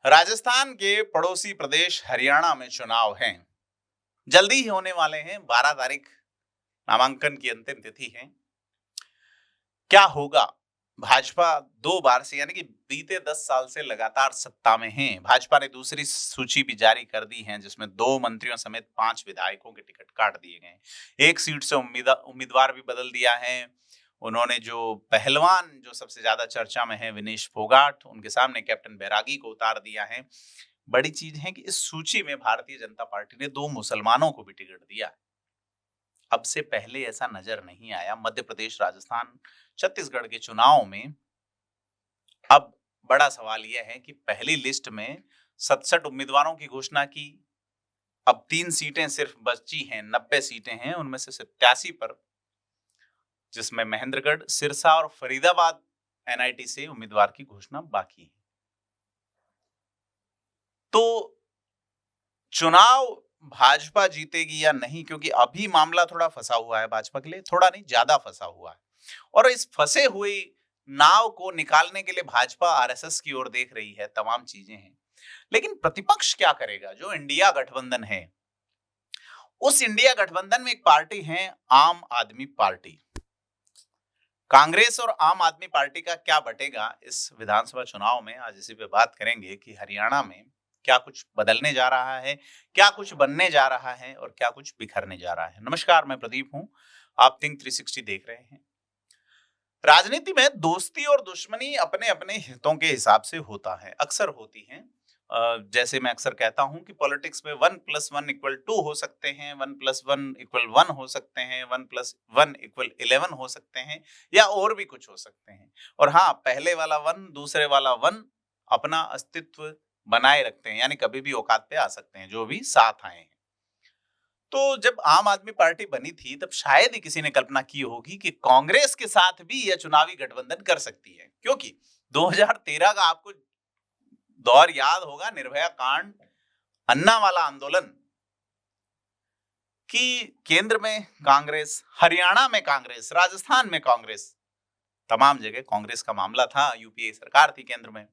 राजस्थान के पड़ोसी प्रदेश हरियाणा में चुनाव हैं। जल्दी ही होने वाले हैं। 12 तारीख नामांकन की अंतिम तिथि है। क्या होगा? भाजपा 2 बार से यानी कि बीते 10 साल से लगातार सत्ता में है। भाजपा ने दूसरी सूची भी जारी कर दी है जिसमें 2 मंत्रियों समेत 5 विधायकों के टिकट काट दिए गए। एक सीट से उम्मीदवार भी बदल दिया है। उन्होंने जो पहलवान जो सबसे ज्यादा चर्चा में है विनेश फोगाट, उनके सामने कैप्टन बैरागी को उतार दिया है। बड़ी चीज है कि इस सूची में भारतीय जनता पार्टी ने 2 मुसलमानों को भी टिकट दिया है। अब से पहले ऐसा नजर नहीं आया। मध्य प्रदेश, राजस्थान, छत्तीसगढ़ के चुनाव में अब बड़ा सवाल यह है कि पहली लिस्ट में 67 उम्मीदवारों की घोषणा की। अब 3 सीटें सिर्फ बची हैं। 90 सीटें हैं, उनमें से 87 पर, जिसमें महेंद्रगढ़, सिरसा और फरीदाबाद एनआईटी से उम्मीदवार की घोषणा बाकी है। तो चुनाव भाजपा जीतेगी या नहीं, क्योंकि अभी मामला थोड़ा फंसा हुआ है भाजपा के लिए, थोड़ा नहीं ज्यादा फंसा हुआ है। और इस फंसे हुए नाव को निकालने के लिए भाजपा आरएसएस की ओर देख रही है। तमाम चीजें हैं, लेकिन प्रतिपक्ष क्या करेगा? जो इंडिया गठबंधन है, उस इंडिया गठबंधन में एक पार्टी है आम आदमी पार्टी। कांग्रेस और आम आदमी पार्टी का क्या बटेगा इस विधानसभा चुनाव में, आज इसी पे बात करेंगे कि हरियाणा में क्या कुछ बदलने जा रहा है, क्या कुछ बनने जा रहा है और क्या कुछ बिखरने जा रहा है। नमस्कार, मैं प्रदीप हूं। आप थिंक 360 देख रहे हैं। राजनीति में दोस्ती और दुश्मनी अपने अपने हितों के हिसाब से होता है, अक्सर होती है। जैसे मैं अक्सर कहता हूं कि पॉलिटिक्स में 1+1=2 हो सकते हैं, 1+1=1 हो सकते हैं, 1+1=11 हो सकते हैं, या और भी कुछ हो सकते हैं। और हाँ, पहले वाला 1 दूसरे वाला 1 अपना अस्तित्व बनाए रखते हैं, यानी कभी भी औकात पे आ सकते हैं, जो भी साथ आए हैं। तो जब आम आदमी पार्टी बनी थी तब शायद ही किसी ने कल्पना की होगी कि कांग्रेस के साथ भी यह चुनावी गठबंधन कर सकती है, क्योंकि 2013 का आपको दौर याद होगा, निर्भया कांड, अन्ना वाला आंदोलन, कि केंद्र में कांग्रेस, हरियाणा में कांग्रेस, राजस्थान में कांग्रेस, तमाम जगह कांग्रेस का मामला था। यूपीए सरकार थी केंद्र में,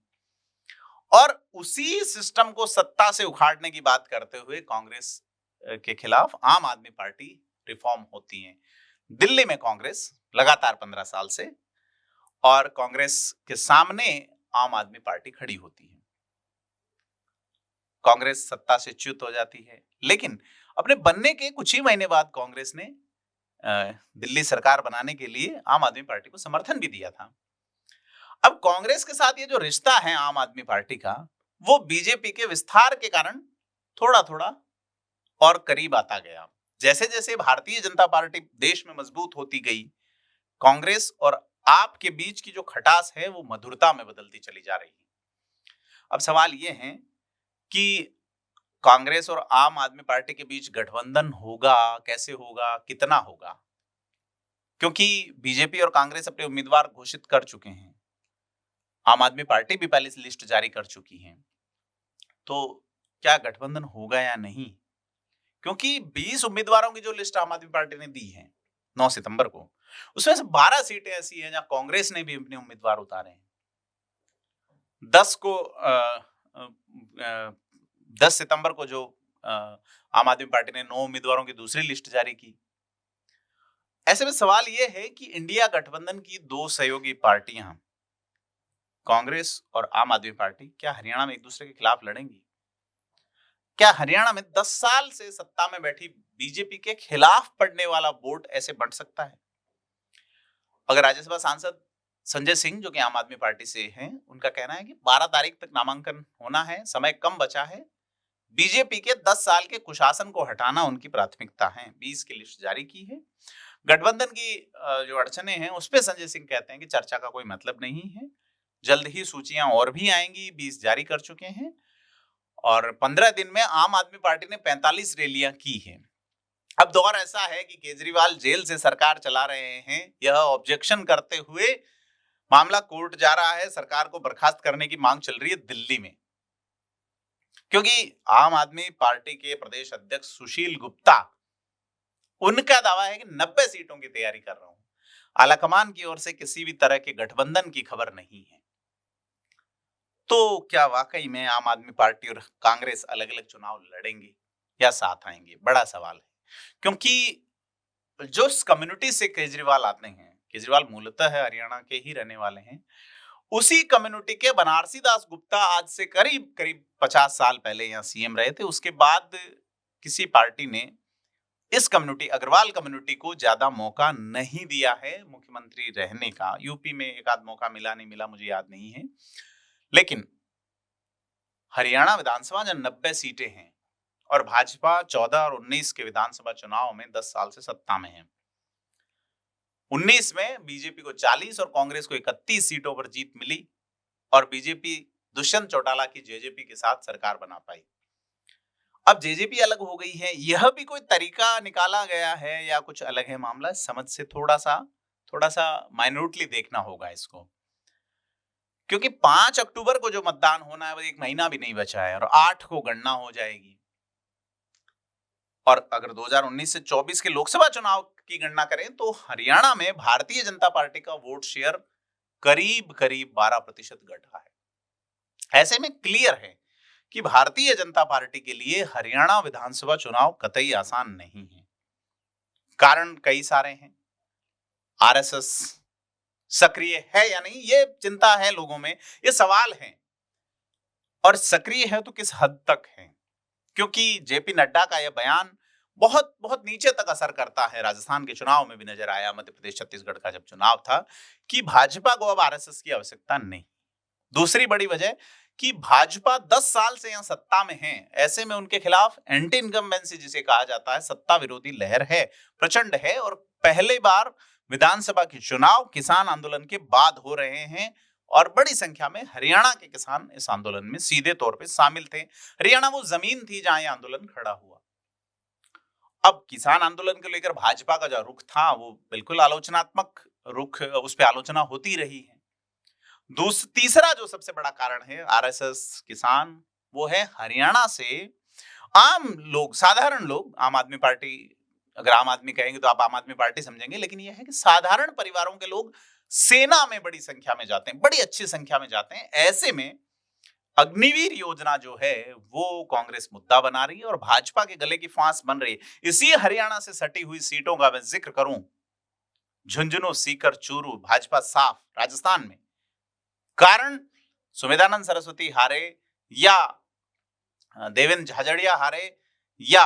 और उसी सिस्टम को सत्ता से उखाड़ने की बात करते हुए कांग्रेस के खिलाफ आम आदमी पार्टी रिफॉर्म होती है। दिल्ली में कांग्रेस लगातार 15 साल से, और कांग्रेस के सामने आम आदमी पार्टी खड़ी होती है। कांग्रेस सत्ता से च्युत हो जाती है, लेकिन अपने बनने के कुछ ही महीने बाद कांग्रेस ने दिल्ली सरकार बनाने के लिए आम आदमी पार्टी को समर्थन भी दिया था। अब कांग्रेस के साथ ये जो रिश्ता है आम आदमी पार्टी का, वो बीजेपी के विस्तार के कारण थोड़ा थोड़ा और करीब आता गया। जैसे जैसे भारतीय जनता पार्टी देश में मजबूत होती गई, कांग्रेस और आप के बीच की जो खटास है वो मधुरता में बदलती चली जा रही है। अब सवाल ये है कि कांग्रेस और आम आदमी पार्टी के बीच गठबंधन होगा, कैसे होगा, कितना होगा? क्योंकि बीजेपी और कांग्रेस अपने उम्मीदवार घोषित कर चुके हैं, आम आदमी पार्टी भी पहले से लिस्ट जारी कर चुकी है। तो क्या गठबंधन होगा या नहीं? क्योंकि 20 उम्मीदवारों की जो लिस्ट आम आदमी पार्टी ने दी है 9 सितंबर को, उसमें से 12 सीटें ऐसी हैं जहां कांग्रेस ने भी अपने उम्मीदवार उतारे हैं। 10 को 10 सितंबर को जो आम आदमी पार्टी ने 9 उम्मीदवारों की दूसरी लिस्ट जारी की। ऐसे में सवाल यह है कि इंडिया गठबंधन की 2 सहयोगी पार्टियां, कांग्रेस और आम आदमी पार्टी, क्या हरियाणा में एक दूसरे के खिलाफ लड़ेंगी? क्या हरियाणा में 10 साल से सत्ता में बैठी बीजेपी के खिलाफ पड़ने वाला वोट ऐसे बढ़ सकता है? अगर राज्यसभा सांसद संजय सिंह, जो कि आम आदमी पार्टी से हैं, उनका कहना है कि 12 तारीख तक नामांकन होना है, समय कम बचा है, बीजेपी के 10 साल के कुशासन को हटाना उनकी प्राथमिकता है। 20 की लिस्ट जारी की है। गठबंधन की जो अड़चने हैं उस पे संजय सिंह कहते हैं कि चर्चा का कोई मतलब नहीं है, जल्द ही सूचियां और भी आएंगी। 20 जारी कर चुके हैं, और 15 दिन में आम आदमी पार्टी ने 45 रैलियां की हैं। अब दौर ऐसा है कि केजरीवाल जेल से सरकार चला रहे हैं, यह ऑब्जेक्शन करते हुए मामला कोर्ट जा रहा है। सरकार को बर्खास्त करने की मांग चल रही है दिल्ली में, क्योंकि आम आदमी पार्टी के प्रदेश अध्यक्ष सुशील गुप्ता, उनका दावा है कि 90 सीटों की तैयारी कर रहा हूं। आलाकमान की ओर से किसी भी तरह के गठबंधन की खबर नहीं है। तो क्या वाकई में आम आदमी पार्टी और कांग्रेस अलग-अलग चुनाव लड़ेंगे या साथ आएंगे? बड़ा सवाल है। क्योंकि जो इस कम्युनिटी से केजरीवाल आते हैं, केजरीवाल मूलतः है हरियाणा के ही रहने वाले हैं। उसी कम्युनिटी के बनारसी दास गुप्ता आज से करीब-करीब 50 साल पहले यहाँ सीएम रहे थे। उसके बाद किसी पार्टी ने इस कम्युनिटी अग्रवाल कम्युनिटी को ज्यादा मौका नहीं दिया है मुख्यमंत्री रहने का। यूपी में एक आध मौका मिला नहीं मिला मुझे याद नहीं है। लेकिन हरियाणा विधानसभा जब 90 सीटें हैं और भाजपा 14 और 19 के विधानसभा चुनाव में 10 साल से सत्ता में है। 19 में बीजेपी को 40 और कांग्रेस को 31 सीटों पर जीत मिली और बीजेपी दुष्यंत चौटाला की जेजेपी के साथ सरकार बना पाई। अब जेजेपी अलग हो गई है, यह भी कोई तरीका निकाला गया है या कुछ अलग है मामला? समझ से थोड़ा सा माइन्यूटली देखना होगा इसको, क्योंकि 5 अक्टूबर को जो मतदान होना है वो 1 महीना भी नहीं बचा है और 8 को गणना हो जाएगी। और अगर 2019 से 24 के लोकसभा चुनाव की गणना करें तो हरियाणा में भारतीय जनता पार्टी का वोट शेयर करीब 12% घटा है। ऐसे में क्लियर है कि भारतीय जनता पार्टी के लिए हरियाणा विधानसभा चुनाव कतई आसान नहीं है। कारण कई सारे हैं। आरएसएस सक्रिय है या नहीं, ये चिंता है लोगों में, ये सवाल है। और सक्रिय है तो किस हद तक है? क्योंकि जेपी नड्डा का यह बयान बहुत बहुत नीचे तक असर करता है। राजस्थान के चुनाव में भी नजर आया, मध्य प्रदेश छत्तीसगढ़ का जब चुनाव था, कि भाजपा को अब आरएसएस की आवश्यकता नहीं। दूसरी बड़ी वजह कि भाजपा 10 साल से यहां सत्ता में है, ऐसे में उनके खिलाफ एंटी इनकम्बेंसी जिसे कहा जाता है, सत्ता विरोधी लहर है, प्रचंड है। और पहली बार विधानसभा के चुनाव किसान आंदोलन के बाद हो रहे हैं और बड़ी संख्या में हरियाणा के किसान इस आंदोलन में सीधे तौर पे शामिल थे। हरियाणा वो जमीन थी जहां यह आंदोलन खड़ा हुआ। अब किसान आंदोलन को लेकर भाजपा का जो रुख था वो बिल्कुल आलोचनात्मक रुख, उस पर आलोचना होती रही है। तीसरा जो सबसे बड़ा कारण है आरएसएस किसान, वो है हरियाणा से आम लोग, साधारण लोग। आम आदमी पार्टी, अगर आम आदमी कहेंगे तो आप आम आदमी पार्टी समझेंगे, लेकिन यह है कि साधारण परिवारों के लोग सेना में बड़ी संख्या में जाते हैं, बड़ी अच्छी संख्या में जाते हैं। ऐसे में अग्निवीर योजना जो है वो कांग्रेस मुद्दा बना रही है और भाजपा के गले की फांस बन रही है। इसी हरियाणा से सटी हुई सीटों का मैं जिक्र करूं, झुंझुनू, सीकर, चूरू भाजपा साफ राजस्थान में। कारण सुमेधानंद सरस्वती हारे या देवेंद्र झाझड़िया हारे या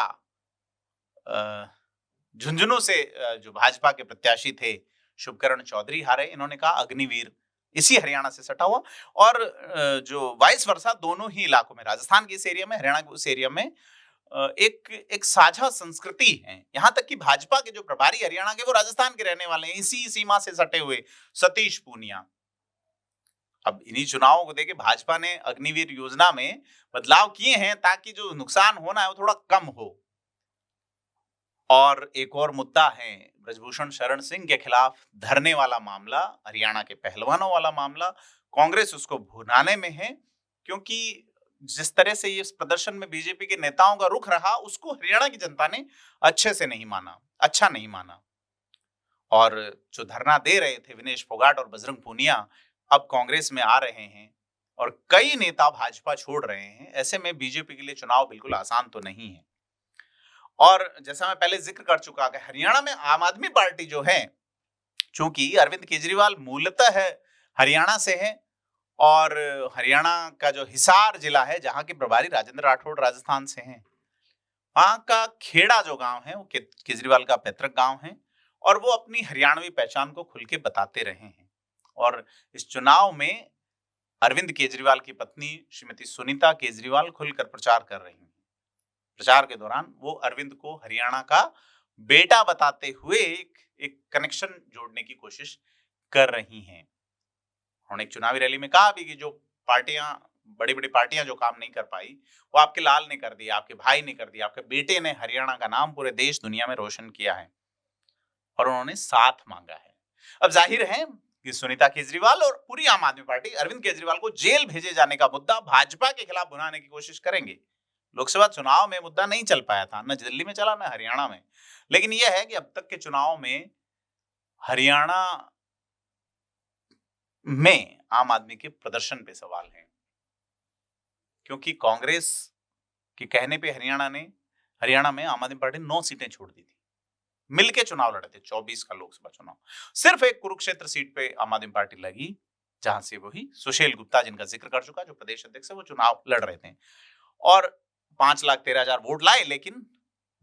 झुंझुनू से जो भाजपा के प्रत्याशी थे शुभकरण चौधरी हारे। इन्होंने कहा अग्निवीर इसी हरियाणा से सटा हुआ। और जो वाइस वर्सा दोनों ही इलाकों में, राजस्थान के इस एरिया में, हरियाणा के उस एरिया में एक साझा संस्कृति है। यहां तक कि भाजपा के जो प्रभारी हरियाणा के वो राजस्थान के रहने वाले हैं, इसी सीमा से सटे हुए सतीश पूनिया। अब इन्हीं चुनावों को देखे भाजपा ने अग्निवीर योजना में बदलाव किए हैं ताकि जो नुकसान होना है वो थोड़ा कम हो। और एक और मुद्दा है ब्रजभूषण शरण सिंह के खिलाफ धरने वाला मामला, हरियाणा के पहलवानों वाला मामला। कांग्रेस उसको भुनाने में है, क्योंकि जिस तरह से ये प्रदर्शन में बीजेपी के नेताओं का रुख रहा, उसको हरियाणा की जनता ने अच्छे से नहीं माना, अच्छा नहीं माना। और जो धरना दे रहे थे विनेश फोगाट और बजरंग पूनिया, अब कांग्रेस में आ रहे हैं और कई नेता भाजपा छोड़ रहे हैं। ऐसे में बीजेपी के लिए चुनाव बिल्कुल आसान तो नहीं है। और जैसा मैं पहले जिक्र कर चुका कि हरियाणा में आम आदमी पार्टी जो है, चूंकि अरविंद केजरीवाल मूलतः है हरियाणा से है और हरियाणा का जो हिसार जिला है जहां के प्रभारी राजेंद्र राठौड़ राजस्थान से हैं, वहां का खेड़ा जो गांव है वो केजरीवाल का पैतृक गांव है और वो अपनी हरियाणवी पहचान को खुल के बताते रहे हैं। और इस चुनाव में अरविंद केजरीवाल की पत्नी श्रीमती सुनीता केजरीवाल खुलकर प्रचार कर रही हैं। प्रचार के दौरान वो अरविंद को हरियाणा का बेटा बताते हुए एक कनेक्शन जोड़ने की कोशिश कर रही हैं। उन्होंने एक चुनावी रैली में कहा भी कि जो पार्टियां, बड़ी बड़ी पार्टियां जो काम नहीं कर पाई वो आपके लाल ने कर दिया, आपके भाई ने कर दिया, आपके बेटे ने हरियाणा का नाम पूरे देश दुनिया में रोशन किया है। और उन्होंने साथ मांगा है। अब जाहिर है कि सुनीता केजरीवाल और पूरी आम आदमी पार्टी अरविंद केजरीवाल को जेल भेजे जाने का मुद्दा भाजपा के खिलाफ भुनाने की कोशिश करेंगे। लोकसभा चुनाव में मुद्दा नहीं चल पाया था, न दिल्ली में चला न हरियाणा में, लेकिन यह है कि अब तक के चुनाव में हरियाणा में आम आदमी के प्रदर्शन पे सवाल है। क्योंकि कांग्रेस के कहने पे हरियाणा में आम आदमी पार्टी 9 सीटें छोड़ दी थी, मिलके चुनाव लड़े थे 24 का लोकसभा चुनाव। सिर्फ एक कुरुक्षेत्र सीट पे आम आदमी पार्टी लगी, जहां से वही सुशील गुप्ता, जिनका जिक्र कर चुका, जो प्रदेश अध्यक्ष है, वो चुनाव लड़ रहे थे और 5,13,000 वोट लाए, लेकिन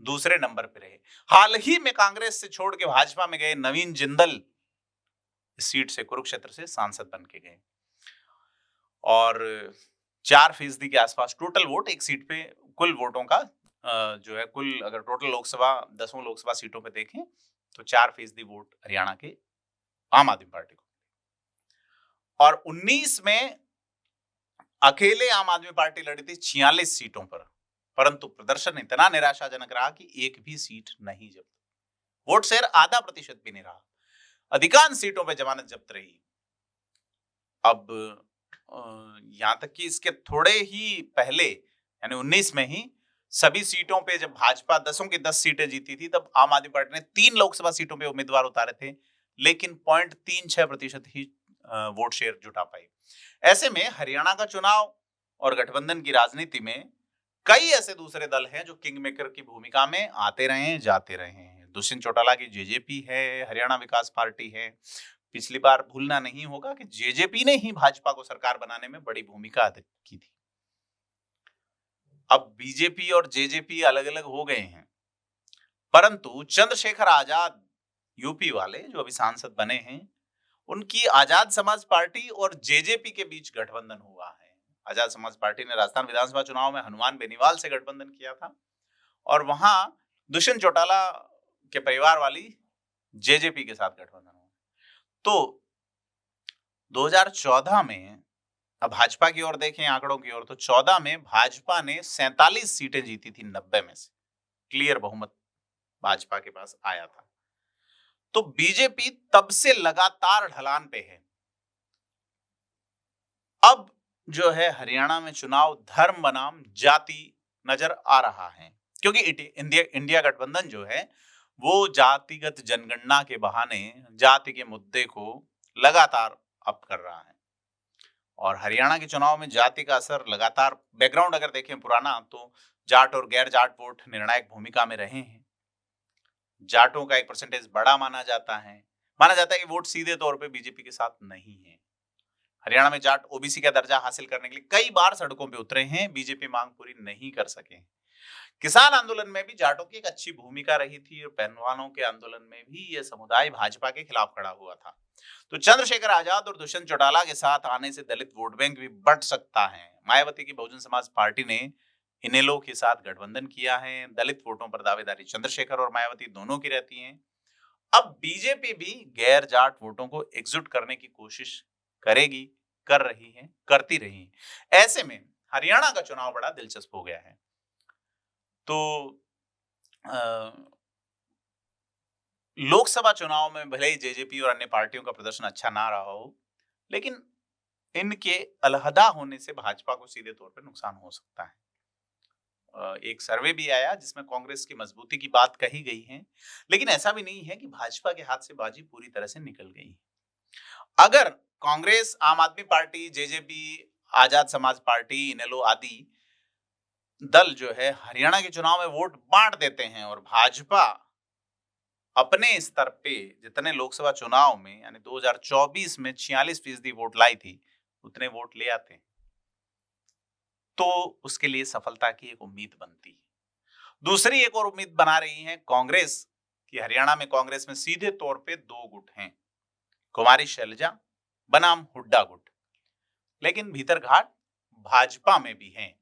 दूसरे नंबर पे रहे। हाल ही में कांग्रेस से छोड़ के भाजपा में गए नवीन जिंदल इस सीट से, कुरुक्षेत्र से सांसद बन के गए और 4% के आसपास टोटल वोट एक सीट पे, कुल वोटों का जो है, कुल अगर टोटल लोकसभा 10 लोकसभा सीटों पे देखें तो 4% वोट हरियाणा के आम आदमी पार्टी को। और 19 में अकेले आम आदमी पार्टी लड़ी थी 46 सीटों पर, परंतु प्रदर्शन इतना निराशाजनक रहा कि एक भी सीट नहीं जब्त, वोट शेयर 0.5% भी नहीं रहा, अधिकांश सीटों पे जमानत जब्त रही। अब यहां तक कि इसके थोड़े ही पहले यानी 19 में ही सभी सीटों पे जब भाजपा 10 की 10 सीटें जीती थी, तब आम आदमी पार्टी ने 3 लोकसभा सीटों पे उम्मीदवार उतारे थे, लेकिन 0.36% ही वोट शेयर जुटा पाई। ऐसे में हरियाणा का चुनाव और गठबंधन की राजनीति में कई ऐसे दूसरे दल हैं जो किंग मेकर की भूमिका में आते रहे हैं, जाते रहे हैं। दुष्यंत चौटाला की जेजेपी है, हरियाणा विकास पार्टी है। पिछली बार भूलना नहीं होगा कि जेजेपी ने ही भाजपा को सरकार बनाने में बड़ी भूमिका अदा की थी। अब बीजेपी और जेजेपी अलग अलग हो गए हैं, परंतु चंद्रशेखर आजाद यूपी वाले जो अभी सांसद बने हैं, उनकी आजाद समाज पार्टी और जेजेपी के बीच गठबंधन हुआ है। आजाद समाज पार्टी ने राजस्थान विधानसभा चुनाव में हनुमान बेनीवाल से गठबंधन किया था और वहां दुष्यंत चौटाला के परिवार वाली जेजेपी के साथ गठबंधन हुआ। तो 2014 में, अब भाजपा की ओर देखें आंकड़ों की ओर, तो 14 में भाजपा ने 47 सीटें जीती थी 90 में से, क्लियर बहुमत भाजपा के पास आया था। तो बीजेपी तब से लगातार ढलान पे है। अब जो है हरियाणा में चुनाव धर्म बनाम जाति नजर आ रहा है, क्योंकि इंडिया गठबंधन जो है वो जातिगत जनगणना के बहाने जाति के मुद्दे को लगातार अप कर रहा है। और हरियाणा के चुनाव में जाति का असर लगातार, बैकग्राउंड अगर देखें पुराना, तो जाट और गैर जाट वोट निर्णायक भूमिका में रहे हैं। जाटों का एक परसेंटेज बड़ा माना जाता है कि वोट सीधे तौर पे बीजेपी के साथ नहीं है। हरियाणा में जाट ओबीसी का दर्जा हासिल करने के लिए कई बार सड़कों पे उतरे हैं, बीजेपी मांग पूरी नहीं कर सके। किसान आंदोलन में भी जाटों की एक अच्छी भूमिका रही थी और पहलवानों के आंदोलन में भी यह समुदाय भाजपा के खिलाफ खड़ा हुआ था। तो चंद्रशेखर आजाद और दुष्यंत चौटाला के साथ आने से दलित वोट बैंक भी बढ़ सकता है। मायावती की बहुजन समाज पार्टी ने इनेलो के साथ गठबंधन किया है। दलित वोटों पर दावेदारी चंद्रशेखर और मायावती दोनों की रहती है। अब बीजेपी भी गैर जाट वोटों को एकजुट करने की कोशिश करेगी, कर रही है, करती रही। ऐसे में हरियाणा का चुनाव बड़ा दिलचस्प हो गया है। तो लोकसभा चुनाव में भले ही जेजेपी और अन्य पार्टियों का प्रदर्शन अच्छा ना रहा हो, लेकिन इनके अलहदा होने से भाजपा को सीधे तौर पर नुकसान हो सकता है। एक सर्वे भी आया जिसमें कांग्रेस की मजबूती की बात कही गई है, लेकिन ऐसा भी नहीं है कि भाजपा के हाथ से बाजी पूरी तरह से निकल गई। अगर कांग्रेस, आम आदमी party, JJP, Azad Samaj party, इनेलो आदि दल जो है हरियाणा के चुनाव में वोट बांट देते हैं और भाजपा अपने स्तर पे जितने लोकसभा चुनाव में यानी 2024 में 46% वोट लाई थी, उतने वोट ले आते हैं, तो उसके लिए सफलता की एक उम्मीद बनती है। दूसरी एक और उम्मीद बना रही है कांग्रेस कि हरियाणा में कांग्रेस में सीधे तौर पे 2 गुट हैं, कुमारी शैलजा बनाम हुड्डा गुट, लेकिन भीतर घाट भाजपा में भी हैं।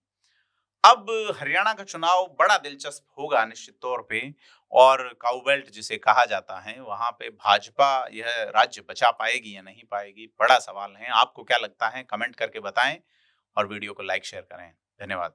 अब हरियाणा का चुनाव बड़ा दिलचस्प होगा निश्चित तौर पे, और काउबेल्ट जिसे कहा जाता है, वहां पे भाजपा यह राज्य बचा पाएगी या नहीं पाएगी, बड़ा सवाल है। आपको क्या लगता है, कमेंट करके बताएं और वीडियो को लाइक शेयर करें। धन्यवाद।